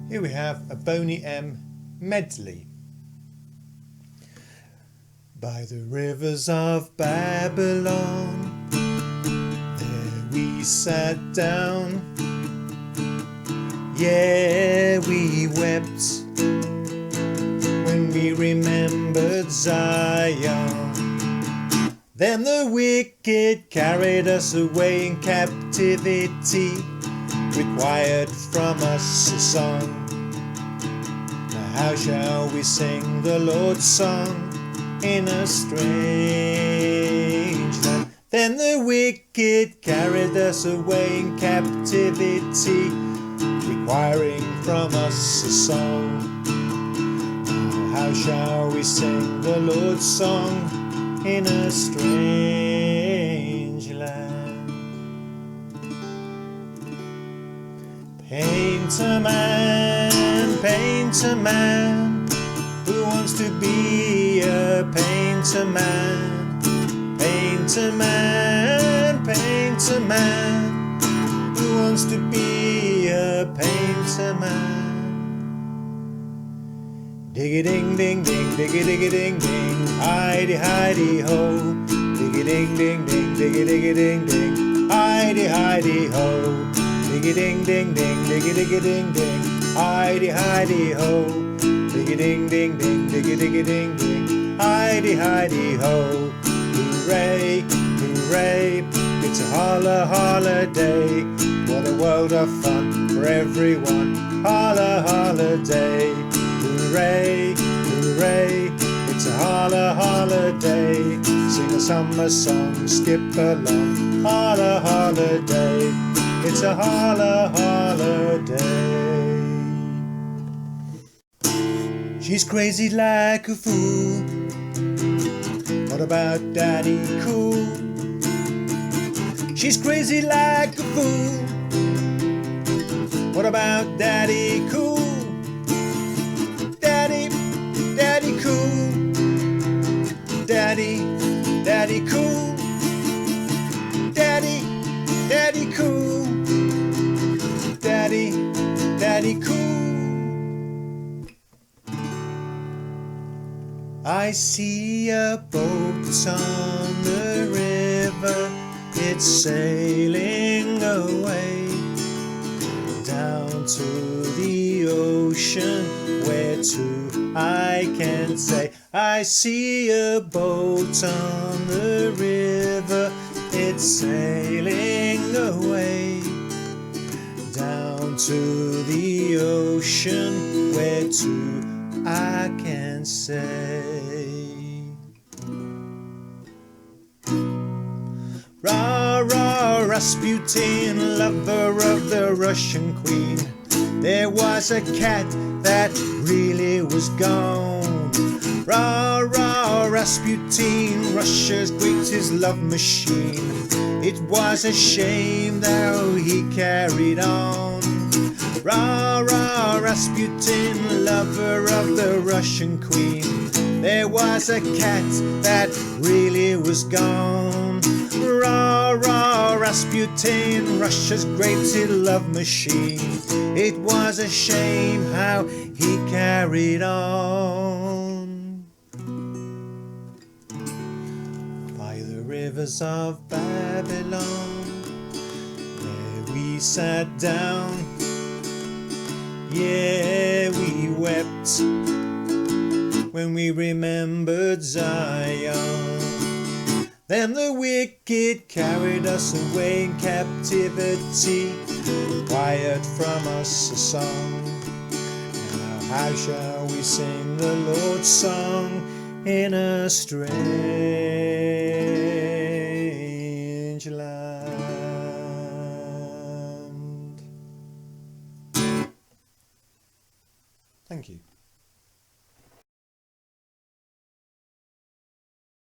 Here we have a Boney M medley. By the rivers of Babylon, there we sat down. Yeah, we wept when we remembered Zion. Then the wicked carried us away in captivity, required from us a song. Now how shall we sing the Lord's song in a strange land? Then the wicked carried us away in captivity, requiring from us a song. Now how shall we sing the Lord's song in a strange land? Painter man, who wants to be a painter man? Painter man, who wants to be a painter man? Diggy ding ding ding, diggy diggy ding ding, hidey hidey ho. Diggy ding ding ding, diggy diggy ding ding, hidey hidey ho. Diggy ding ding ding, diggy diggy ding ding, hidey hidey ho. Diggy ding ding ding, diggy diggy ding ding, hidey hidey ho. Hooray, hooray, it's a holiday. What a world of fun for everyone. Holiday. Hooray, hooray, it's a holiday. Sing a summer song, skip along. Holiday, it's a holiday. She's crazy like a fool. What about Daddy Cool? She's crazy like a fool. What about Daddy Cool? Daddy cool, Daddy cool, Daddy cool, Daddy cool. I see a boat on the river, it's sailing away down to the ocean. Where to, I can't say. I see a boat on the river, it's sailing away down to the ocean. Where to, I can't say. Rah, rah, Rasputin, lover of the Russian queen. There was a cat that really was gone. Rah, rah, Rasputin, Russia's greatest love machine. It was a shame though he carried on. Rah, rah, Rasputin, lover of the Russian queen. There was a cat that really was gone. Rah, rah, Rasputin, Russia's greatest love machine. It was a shame how he carried on. By the rivers of Babylon, there we sat down. Yeah, we wept when we remembered Zion. Then the wicked carried us away in captivity, required from us a song. Now how shall we sing the Lord's song in a strange land? Thank you.